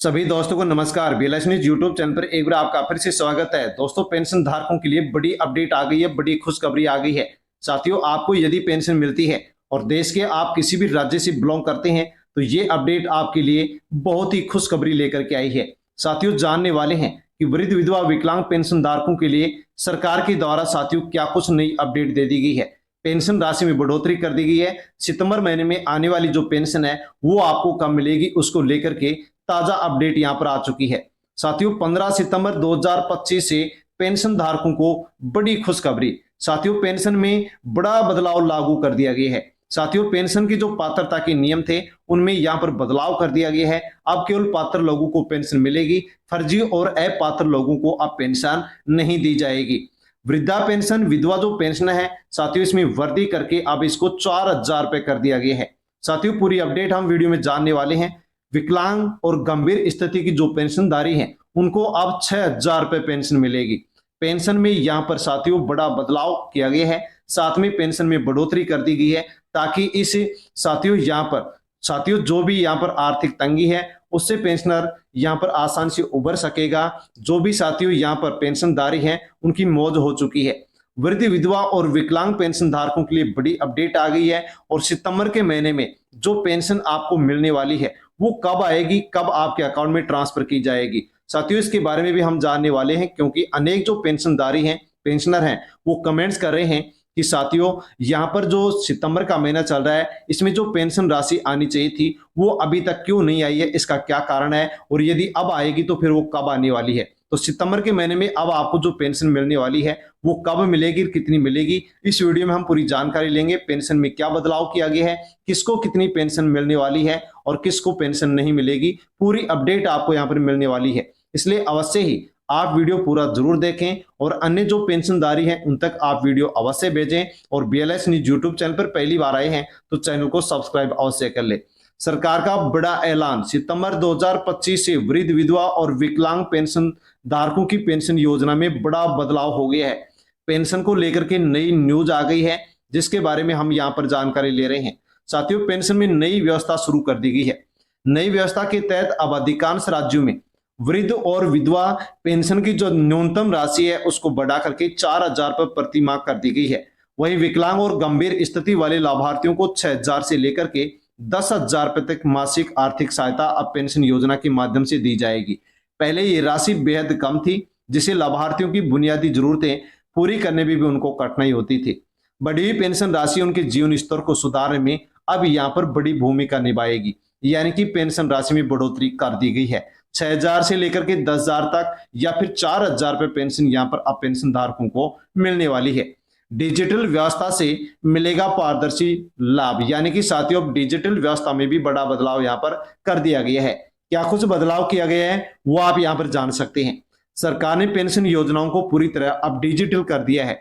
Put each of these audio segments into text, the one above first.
सभी दोस्तों को नमस्कार। बीएलएस न्यूज यूट्यूब चैनल पर एक बार आपका फिर से स्वागत है। दोस्तों, पेंशन धारकों के लिए बड़ी अपडेट आ गई है, बड़ी खुशखबरी आ गई है। साथियों, आपको यदि पेंशन मिलती है और देश के आप किसी भी राज्य से बिलोंग करते हैं तो ये अपडेट आपके लिए बहुत ही खुशखबरी लेकर के आई है। साथियों, जानने वाले हैं कि वृद्ध विधवा विकलांग पेंशन धारकों के लिए सरकार के द्वारा साथियों क्या कुछ नई अपडेट दे दी गई है। पेंशन राशि में बढ़ोतरी कर दी गई है। सितंबर महीने में आने वाली जो पेंशन है वो आपको कब मिलेगी उसको लेकर के ताजा अपडेट यहां पर आ चुकी है। साथियों, 15 सितंबर 2025 से पेंशन धारकों को बड़ी खुशखबरी। साथियों, पेंशन में बड़ा बदलाव लागू कर दिया गया है। साथियों, पेंशन की जो पात्रता के नियम थे उनमें यहां पर बदलाव कर दिया गया है। अब केवल पात्र लोगों को पेंशन मिलेगी, फर्जी और अपात्र लोगों को अब पेंशन नहीं दी जाएगी। वृद्धा पेंशन, विधवा जो पेंशन है साथियों, इसमें वृद्धि करके अब इसको 4,000 रुपए कर दिया गया है। साथियों, पूरी अपडेट हम वीडियो में जानने वाले हैं। विकलांग और गंभीर स्थिति की जो पेंशनधारी हैं उनको अब 6,000 रुपए पेंशन मिलेगी। पेंशन में यहाँ पर साथियों बड़ा बदलाव किया गया है। साथ में पेंशन में बढ़ोतरी कर दी गई है ताकि इस साथियों यहाँ पर जो भी यहाँ पर आर्थिक तंगी है उससे पेंशनर यहाँ पर आसानी से उबर सकेगा। जो भी साथियों यहाँ पर पेंशनधारी हैं उनकी मौज हो चुकी है। वृद्ध विधवा और विकलांग पेंशन धारकों के लिए बड़ी अपडेट आ गई है और सितंबर के महीने में जो पेंशन आपको मिलने वाली है वो कब आएगी, कब आपके अकाउंट में ट्रांसफर की जाएगी। साथियों, इसके बारे में भी हम जानने वाले हैं क्योंकि अनेक जो पेंशनधारी हैं, पेंशनर हैं, वो कमेंट्स कर रहे हैं कि साथियों यहाँ पर जो सितंबर का महीना चल रहा है इसमें जो पेंशन राशि आनी चाहिए थी वो अभी तक क्यों नहीं आई है, इसका क्या कारण है और यदि अब आएगी तो फिर वो कब आने वाली है। तो सितंबर के महीने में अब आपको जो पेंशन मिलने वाली है वो कब मिलेगी, कितनी मिलेगी, इस वीडियो में हम पूरी जानकारी लेंगे। पेंशन में क्या बदलाव किया गया है, किसको कितनी पेंशन मिलने वाली है और किसको पेंशन नहीं मिलेगी, पूरी अपडेट आपको यहाँ पर मिलने वाली है। इसलिए अवश्य ही आप वीडियो पूरा जरूर देखें और अन्य जो पेंशनधारी हैं उन तक आप वीडियो अवश्य भेजें। और बीएलएस न्यूज यूट्यूब चैनल पर पहली बार आए हैं तो चैनल को सब्सक्राइब अवश्य कर ले। सरकार का बड़ा ऐलान, सितंबर 2025 से वृद्ध विधवा और विकलांग पेंशन धारकों की पेंशन योजना में बड़ा बदलाव हो गया है। पेंशन को लेकर के नई न्यूज आ गई है जिसके बारे में हम यहाँ पर जानकारी ले रहे हैं। साथियों, पेंशन में नई व्यवस्था शुरू कर दी गई है। नई व्यवस्था के तहत अब अधिकांश राज्यों में वृद्ध और विधवा पेंशन की जो न्यूनतम राशि है उसको बढ़ा करके 4,000 रुपए प्रति माह कर दी गई है। वहीं विकलांग और गंभीर स्थिति वाले लाभार्थियों को 6,000 से लेकर के 10,000 रुपए तक मासिक आर्थिक सहायता अब पेंशन योजना के माध्यम से दी जाएगी। पहले ये राशि बेहद कम थी जिससे लाभार्थियों की बुनियादी जरूरतें पूरी करने में भी उनको कठिनाई होती थी। बढ़ी हुई पेंशन राशि उनके जीवन स्तर को सुधारने में अब यहाँ पर बड़ी भूमिका निभाएगी। यानी कि पेंशन राशि में बढ़ोतरी कर दी गई है। 6,000 से लेकर के 10,000 तक या फिर 4,000 रुपए पेंशन यहाँ पर अब पेंशन धारकों को मिलने वाली है। डिजिटल व्यवस्था से मिलेगा पारदर्शी लाभ। यानी कि साथियों, अब डिजिटल व्यवस्था में भी बड़ा बदलाव यहाँ पर कर दिया गया है। क्या कुछ बदलाव किया गया है वो आप यहाँ पर जान सकते हैं। सरकार ने पेंशन योजनाओं को पूरी तरह अब डिजिटल कर दिया है।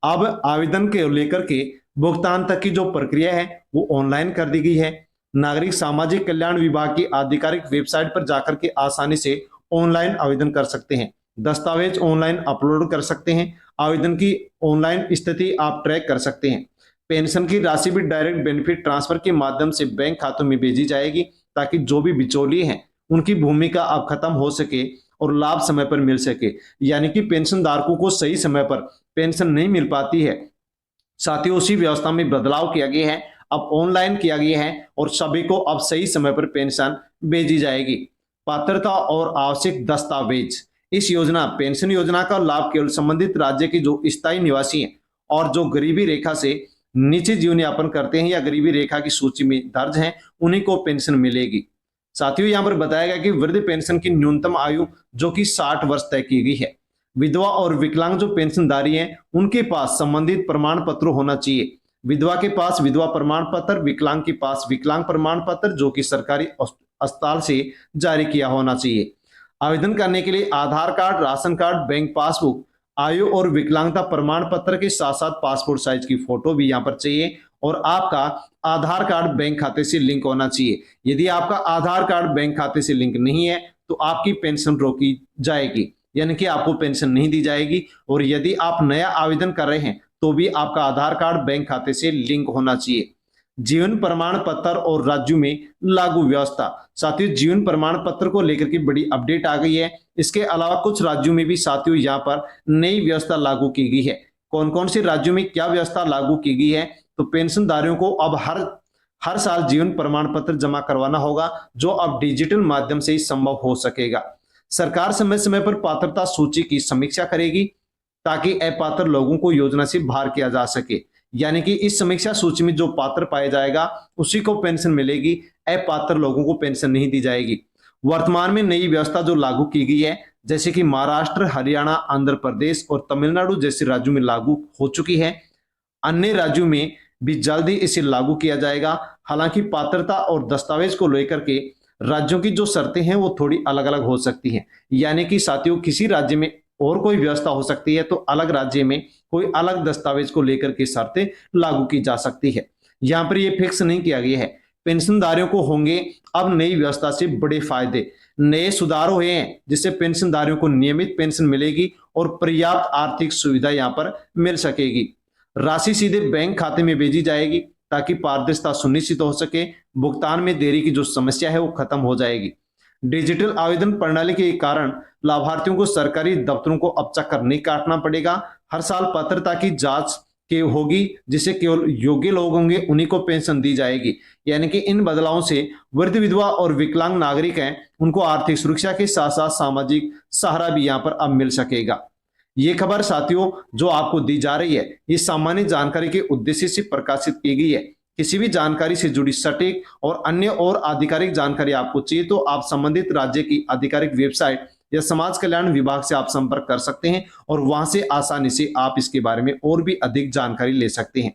अब आवेदन के लेकर के भुगतान तक की जो प्रक्रिया है वो ऑनलाइन कर दी गई है। नागरिक सामाजिक कल्याण विभाग की आधिकारिक वेबसाइट पर जाकर के आसानी से ऑनलाइन आवेदन कर सकते हैं। दस्तावेज ऑनलाइन अपलोड कर सकते हैं। आवेदन की ऑनलाइन स्थिति आप ट्रैक कर सकते हैं। पेंशन की राशि भी डायरेक्ट बेनिफिट ट्रांसफर के माध्यम से बैंक खातों में भेजी जाएगी ताकि जो भी बिचौलिए हैं उनकी भूमिका अब खत्म हो सके और लाभ समय पर मिल सके। यानी कि पेंशन धारकों को सही समय पर पेंशन नहीं मिल पाती है। साथियों, उसी व्यवस्था में बदलाव किया गया है। अब ऑनलाइन किया गया है और सभी को अब सही समय पर पेंशन भेजी जाएगी। पात्रता और आवश्यक दस्तावेज, इस योजना पेंशन योजना का लाभ केवल संबंधित राज्य के जो स्थायी निवासी हैं और जो गरीबी रेखा से नीचे जीवन यापन करते हैं या गरीबी रेखा की सूची में दर्ज हैं उन्हीं को पेंशन मिलेगी। साथियों, यहाँ पर बताया गया कि वृद्ध पेंशन की न्यूनतम आयु जो कि 60 वर्ष तय की गई है। विधवा और विकलांग जो पेंशनधारी हैं उनके पास संबंधित प्रमाण पत्र होना चाहिए। विधवा के पास विधवा प्रमाण पत्र, विकलांग के पास विकलांग प्रमाण पत्र जो कि सरकारी अस्पताल से जारी किया होना चाहिए। आवेदन करने के लिए Aadhaar card, ration card, bank passbook, आयु और विकलांगता प्रमाण पत्र के साथ साथ पासपोर्ट साइज की फोटो भी यहाँ पर चाहिए और आपका आधार कार्ड बैंक खाते से लिंक होना चाहिए। यदि आपका आधार कार्ड बैंक खाते से लिंक नहीं है तो आपकी पेंशन रोकी जाएगी, यानी कि आपको पेंशन नहीं दी जाएगी। और यदि आप नया आवेदन कर रहे हैं तो भी आपका आधार कार्ड बैंक खाते से लिंक होना चाहिए। जीवन प्रमाण पत्र और राज्यों में लागू व्यवस्था। साथियों, जीवन प्रमाण पत्र को लेकर के बड़ी अपडेट आ गई है। इसके अलावा कुछ राज्यों में भी साथियों यहाँ पर नई व्यवस्था लागू की गई है। कौन कौन से राज्यों में क्या व्यवस्था लागू की गई है? तो पेंशनधारियों को अब हर साल जीवन प्रमाण पत्र जमा करवाना होगा, जो अब डिजिटल माध्यम से ही संभव हो सकेगा। सरकार समय समय पर पात्रता सूची की समीक्षा करेगी ताकि अपात्र लोगों को योजना से बाहर किया जा सके। यानी कि इस समीक्षा सूची में जो पात्र पाया जाएगा उसी को पेंशन मिलेगी, अपात्र लोगों को पेंशन नहीं दी जाएगी। वर्तमान में नई व्यवस्था जो लागू की गई है, जैसे कि महाराष्ट्र, हरियाणा, आंध्र प्रदेश और तमिलनाडु जैसे राज्यों में लागू हो चुकी है। अन्य राज्यों में भी जल्द ही इसे लागू किया जाएगा। हालांकि पात्रता और दस्तावेज को लेकर के राज्यों की जो शर्तें हैं वो थोड़ी अलग अलग हो सकती हैं। यानी कि साथियों, किसी राज्य में और कोई व्यवस्था हो सकती है तो अलग राज्य में कोई अलग दस्तावेज को लेकर के शर्तें लागू की जा सकती है। यहाँ पर ये फिक्स नहीं किया गया है। पेंशनधारियों को होंगे अब नई व्यवस्था से बड़े फायदे। नए सुधार हुए हैं जिससे पेंशनधारियों को नियमित पेंशन मिलेगी और पर्याप्त आर्थिक सुविधा यहाँ पर मिल सकेगी। राशि सीधे बैंक खाते में भेजी जाएगी ताकि पारदर्शिता सुनिश्चित हो सके। भुगतान में देरी की जो समस्या है वो खत्म हो जाएगी। डिजिटल आवेदन प्रणाली के कारण लाभार्थियों को सरकारी दफ्तरों को अब चक्कर नहीं काटना पड़ेगा। हर साल पात्रता की जांच के होगी, जिसे केवल योग्य लोग होंगे उन्हीं को पेंशन दी जाएगी। यानी कि इन बदलावों से वृद्ध, विधवा और विकलांग नागरिक हैं उनको आर्थिक सुरक्षा के साथ साथ सामाजिक सहारा भी यहाँ पर अब मिल सकेगा। ये खबर साथियों जो आपको दी जा रही है, ये सामान्य जानकारी के उद्देश्य से प्रकाशित की गई है। किसी भी जानकारी से जुड़ी सटीक और अन्य और आधिकारिक जानकारी आपको चाहिए तो आप संबंधित राज्य की आधिकारिक वेबसाइट या समाज कल्याण विभाग से आप संपर्क कर सकते हैं और वहां से आसानी से आप इसके बारे में और भी अधिक जानकारी ले सकते हैं।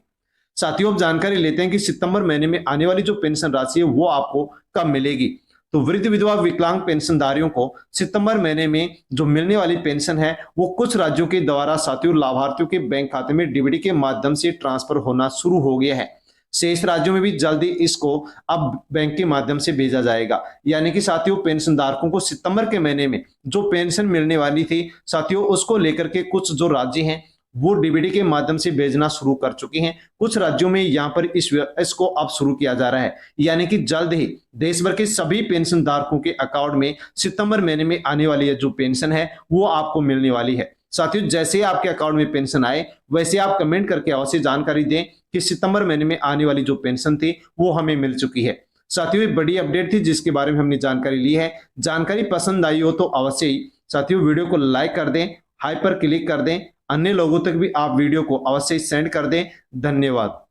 साथियों, अब जानकारी लेते हैं कि सितंबर महीने में आने वाली जो पेंशन राशि है वो आपको कब मिलेगी। तो वृद्ध, विधवा, विकलांग पेंशनधारियों को सितंबर महीने में जो मिलने वाली पेंशन है वो कुछ राज्यों के द्वारा साथियों लाभार्थियों के बैंक खाते में डीबीटी के माध्यम से ट्रांसफर होना शुरू हो गया है। शेष राज्यों में भी जल्दी इसको अब बैंक के माध्यम से भेजा जाएगा। यानी कि साथियों, पेंशन धारकों को सितंबर के महीने में जो पेंशन मिलने वाली थी साथियों, उसको लेकर के कुछ जो राज्य हैं वो डीबीटी के माध्यम से भेजना शुरू कर चुके हैं। कुछ राज्यों में यहाँ पर इसको अब शुरू किया जा रहा है। यानी कि जल्द ही देश भर के सभी पेंशन धारकों के अकाउंट में सितंबर महीने में आने वाली जो पेंशन है वो आपको मिलने वाली है। साथियों, जैसे आपके अकाउंट में पेंशन आए वैसे आप कमेंट करके अवश्य जानकारी दें कि सितंबर महीने में आने वाली जो पेंशन थी वो हमें मिल चुकी है। साथियों, ये बड़ी अपडेट थी जिसके बारे में हमने जानकारी ली है। जानकारी पसंद आई हो तो अवश्य ही साथियों वीडियो को लाइक कर दें, हाई पर क्लिक कर दें, अन्य लोगों तक भी आप वीडियो को अवश्य सेंड कर दें। धन्यवाद।